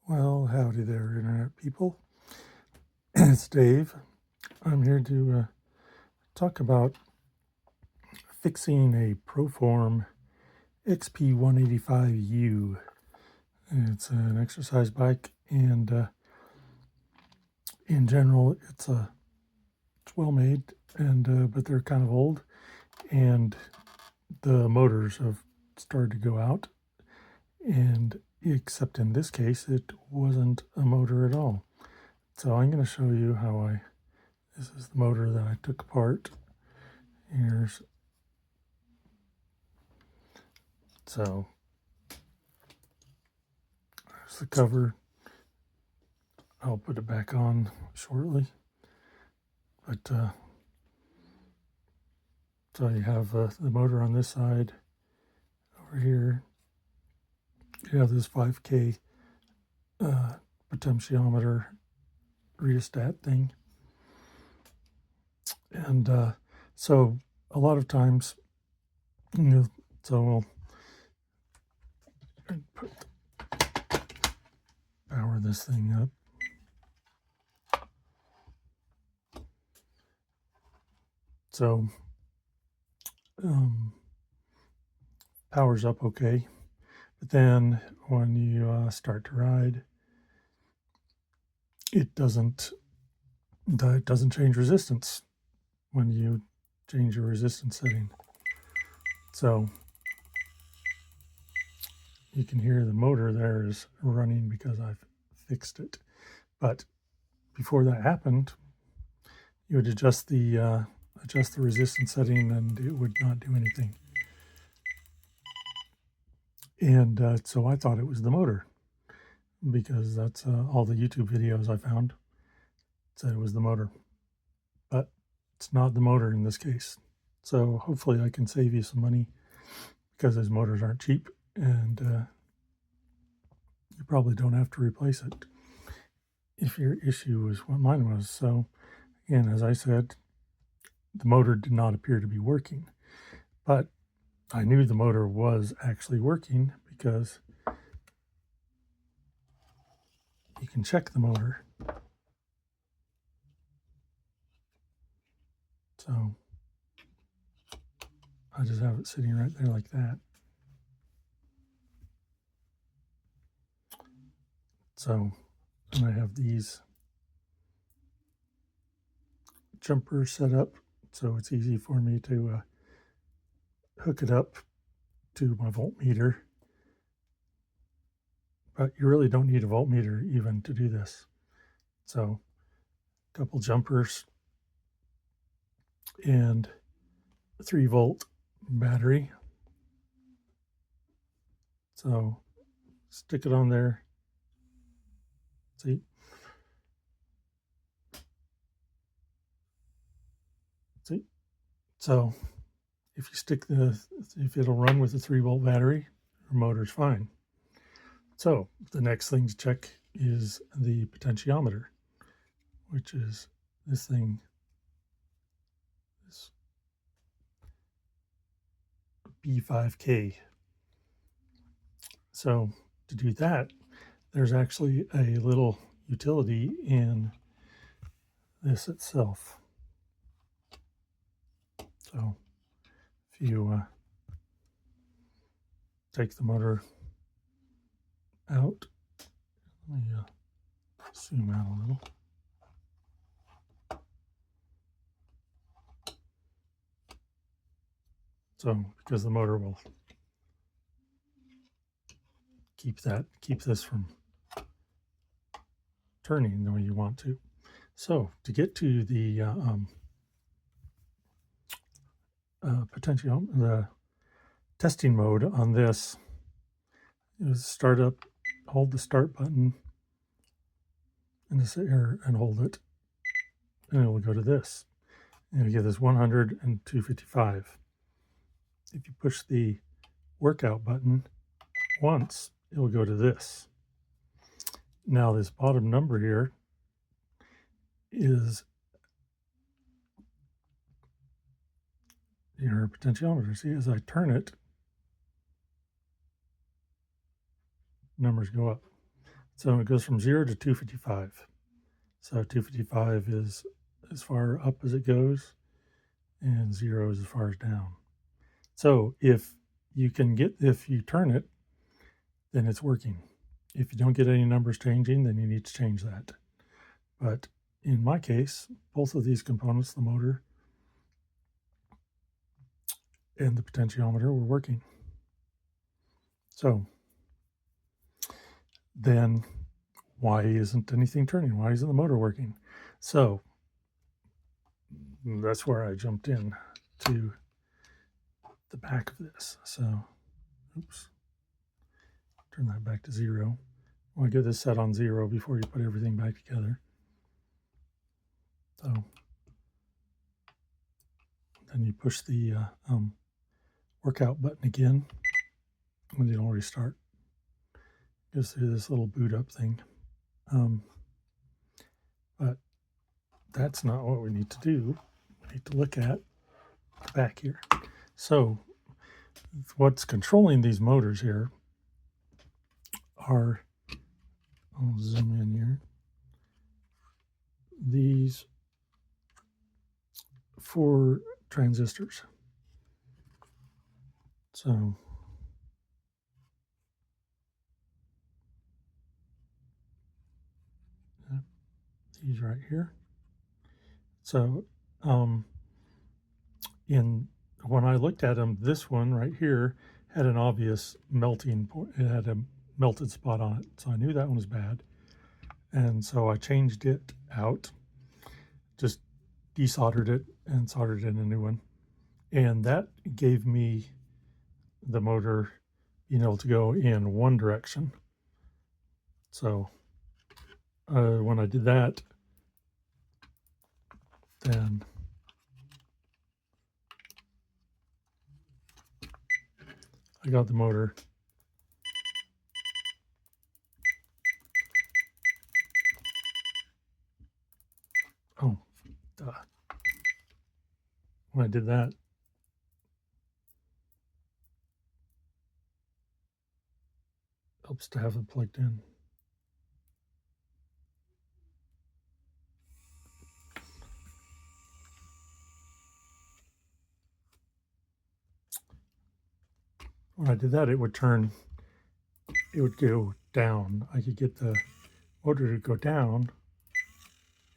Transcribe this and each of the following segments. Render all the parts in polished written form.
Well, howdy there, Internet people. It's Dave. I'm here to talk about fixing a Proform XP185U. It's an exercise bike, and in general, it's well made, but they're kind of old, and the motors have started to go out. And except in this case, it wasn't a motor at all. So I'm going to show you how this is the motor that I took apart. Here's the cover. I'll put it back on shortly. But so you have the motor on this side. Over here, you have this 5K potentiometer rheostat thing. And so a lot of times, so we'll power this thing up. So power's up okay, but then when you start to ride, it doesn't change resistance when you change your resistance setting. So you can hear the motor there is running because I've fixed it. But before that happened, you would adjust the resistance setting and it would not do anything. And so I thought it was the motor, because that's all the YouTube videos I found said it was the motor. But it's not the motor in this case. So hopefully I can save you some money, because those motors aren't cheap, and you probably don't have to replace it if your issue is what mine was. So again, as I said, the motor did not appear to be working, but I knew the motor was actually working because you can check the motor. So I just have it sitting right there like that. So, and I have these jumpers set up, so it's easy for me to hook it up to my voltmeter. But you really don't need a voltmeter even to do this. So a couple jumpers and a 3-volt battery. So stick it on there. See? So if you stick if it'll run with a 3-volt battery, your motor's fine. So the next thing to check is the potentiometer, which is this thing, this B5K. So to do that, there's actually a little utility in this itself. So if you take the motor out, let me zoom out a little. So because the motor will keep this from turning the way you want to. So to get to the the testing mode on this, is start up, hold the start button in this area and hold it, and it will go to this. And you get this 100 and 255. If you push the workout button once, it will go to this. Now this bottom number here is your potentiometer. See, as I turn it, numbers go up. So it goes from 0 to 255. So 255 is as far up as it goes, and 0 is as far as down. So if you turn it, then it's working. If you don't get any numbers changing, then you need to change that. But in my case, both of these components, the motor and the potentiometer, were working. So then why isn't anything turning? Why isn't the motor working? So that's where I jumped in to the back of this. So, oops, turn that back to 0. I want to get this set on 0 before you put everything back together. So then you push the workout button again, and it'll restart. Goes through this little boot up thing. But that's not what we need to do. We need to look at the back here. So what's controlling these motors here are, I'll zoom in here, these 4 transistors. So these right here. So when I looked at them, this one right here had an obvious melting point. It had a melted spot on it. So I knew that one was bad. And so I changed it out, just desoldered it and soldered in a new one. And that gave me the motor being able to go in one direction. So when I did that, then I got the motor when I did that, helps to have it plugged in. When I did that, it would go down. I could get the motor to go down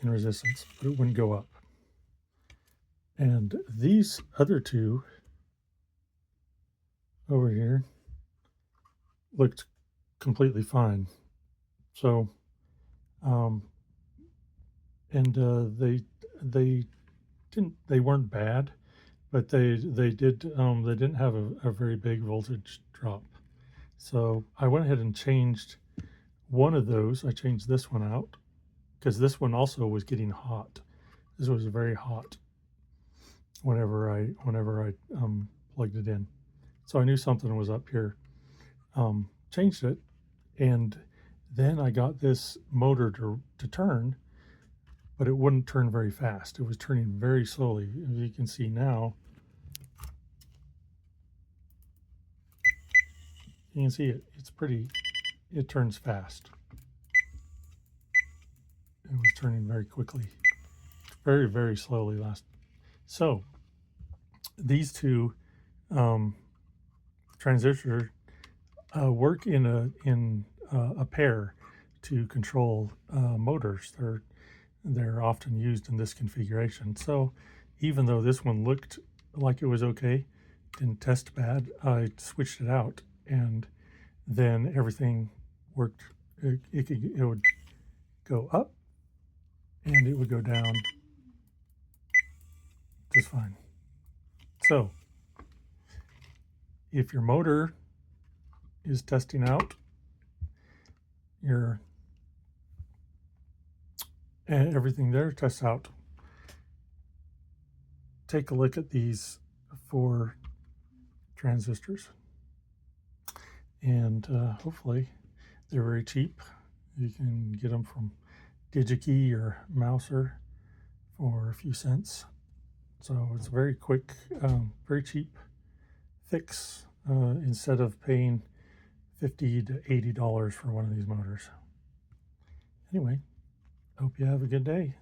in resistance, but it wouldn't go up. And these other two over here looked completely fine. So, they weren't bad, but they didn't have a very big voltage drop. So I went ahead and changed one of those. I changed this one out because this one also was getting hot. This was very hot whenever I plugged it in. So I knew something was up here. Changed it, and then I got this motor to turn, but it wouldn't turn very fast. It was turning very slowly. As you can see now, you can see it turns fast. It was turning very quickly, very, very slowly So these two transistors work in a pair to control motors. They're often used in this configuration. So even though this one looked like it was okay, didn't test bad, I switched it out, and then everything worked. It would go up and it would go down just fine. So if your motor is testing out, and everything there tests out, take a look at these 4 transistors, and hopefully they're very cheap. You can get them from DigiKey or Mouser for a few cents. So it's a very quick, very cheap fix instead of paying $50 to $80 for one of these motors. Anyway, hope you have a good day.